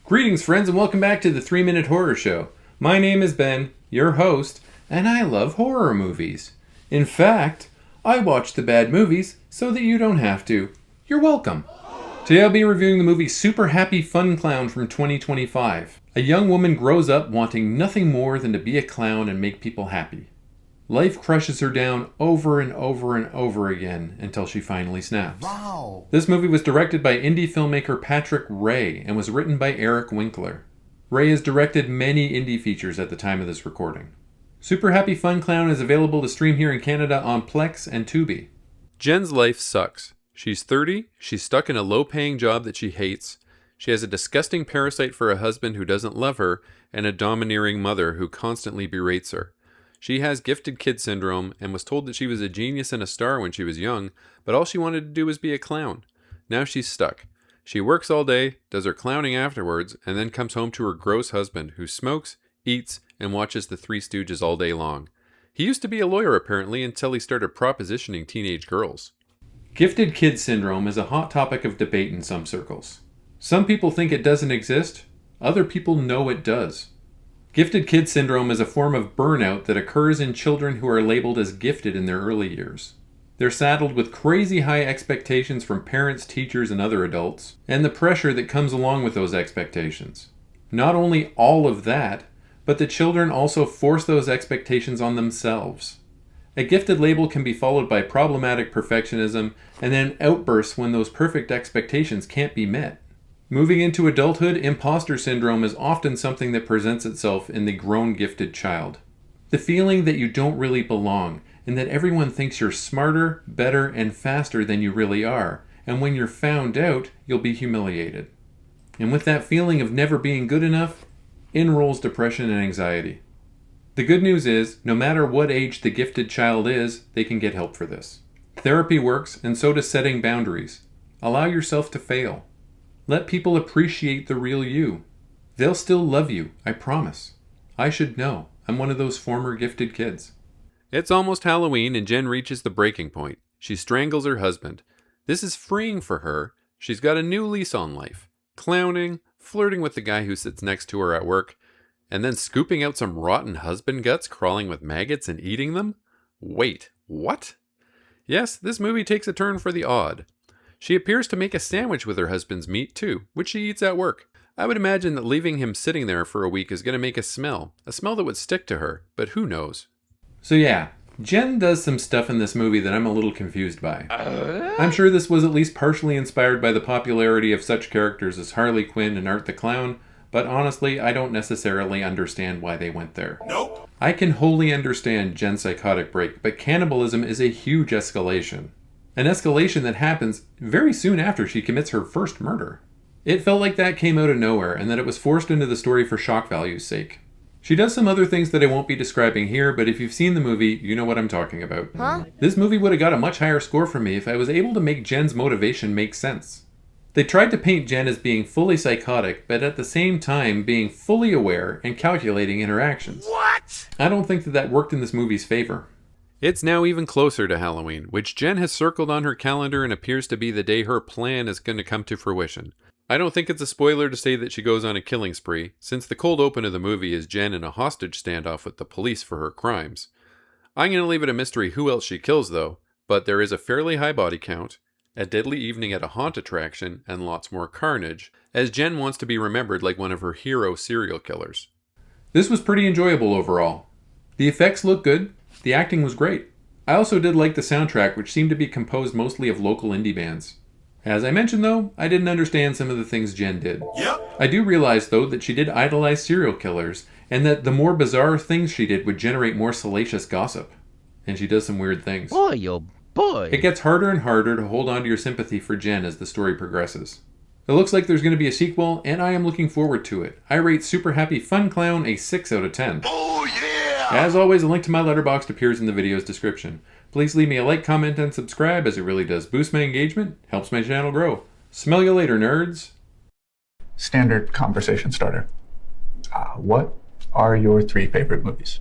Greetings, friends, and welcome back to the 3-Minute Horror Show. My name is Ben, your host, and I love horror movies. In fact, I watch the bad movies so that you don't have to. You're welcome. Today I'll be reviewing the movie Super Happy Fun Clown from 2025. A young woman grows up wanting nothing more than to be a clown and make people happy. Life crushes her down over and over and over again until she finally snaps. Wow. This movie was directed by indie filmmaker Patrick Ray and was written by Eric Winkler. Ray has directed many indie features at the time of this recording. Super Happy Fun Clown is available to stream here in Canada on Plex and Tubi. Jen's life sucks. She's 30, she's stuck in a low-paying job that she hates. She has a disgusting parasite for a husband who doesn't love her and a domineering mother who constantly berates her. She has gifted kid syndrome and was told that she was a genius and a star when she was young, but all she wanted to do was be a clown. Now she's stuck. She works all day, does her clowning afterwards, and then comes home to her gross husband who smokes, eats, and watches the Three Stooges all day long. He used to be a lawyer apparently until he started propositioning teenage girls. Gifted kid syndrome is a hot topic of debate in some circles. Some people think it doesn't exist, other people know it does. Gifted kid syndrome is a form of burnout that occurs in children who are labeled as gifted in their early years. They're saddled with crazy high expectations from parents, teachers, and other adults, and the pressure that comes along with those expectations. Not only all of that, but the children also force those expectations on themselves. A gifted label can be followed by problematic perfectionism and then outbursts when those perfect expectations can't be met. Moving into adulthood, imposter syndrome is often something that presents itself in the grown gifted child. The feeling that you don't really belong and that everyone thinks you're smarter, better, and faster than you really are, and when you're found out, you'll be humiliated. And with that feeling of never being good enough, in rolls depression and anxiety. The good news is, no matter what age the gifted child is, they can get help for this. Therapy works, and so does setting boundaries. Allow yourself to fail. Let people appreciate the real you. They'll still love you, I promise. I should know. I'm one of those former gifted kids. It's almost Halloween and Jen reaches the breaking point. She strangles her husband. This is freeing for her. She's got a new lease on life. Clowning, flirting with the guy who sits next to her at work, and then scooping out some rotten husband guts crawling with maggots and eating them? Wait, what? Yes, this movie takes a turn for the odd. She appears to make a sandwich with her husband's meat too, which she eats at work. I would imagine that leaving him sitting there for a week is going to make a smell that would stick to her, but who knows? So yeah, Jen does some stuff in this movie that I'm a little confused by. I'm sure this was at least partially inspired by the popularity of such characters as Harley Quinn and Art the Clown, but honestly, I don't necessarily understand why they went there. Nope. I can wholly understand Jen's psychotic break, but cannibalism is a huge escalation. An escalation that happens very soon after she commits her first murder. It felt like that came out of nowhere and that it was forced into the story for shock value's sake. She does some other things that I won't be describing here, but if you've seen the movie, you know what I'm talking about. Huh? This movie would have got a much higher score from me if I was able to make Jen's motivation make sense. They tried to paint Jen as being fully psychotic, but at the same time being fully aware and calculating in her actions. What? I don't think that worked in this movie's favor. It's now even closer to Halloween, which Jen has circled on her calendar and appears to be the day her plan is going to come to fruition. I don't think it's a spoiler to say that she goes on a killing spree, since the cold open of the movie is Jen in a hostage standoff with the police for her crimes. I'm going to leave it a mystery who else she kills though, but there is a fairly high body count, a deadly evening at a haunt attraction, and lots more carnage, as Jen wants to be remembered like one of her hero serial killers. This was pretty enjoyable overall. The effects look good. The acting was great. I also did like the soundtrack, which seemed to be composed mostly of local indie bands. As I mentioned though, I didn't understand some of the things Jen did. Yep. I do realize though that she did idolize serial killers, and that the more bizarre things she did would generate more salacious gossip. And she does some weird things. Boy, oh boy. It gets harder and harder to hold on to your sympathy for Jen as the story progresses. It looks like there's going to be a sequel, and I am looking forward to it. I rate Super Happy Fun Clown a 6 out of 10. Oh yeah! As always, a link to my Letterboxd appears in the video's description. Please leave me a like, comment, and subscribe, as it really does boost my engagement, helps my channel grow. Smell you later, nerds! Standard conversation starter. What are your 3 favorite movies?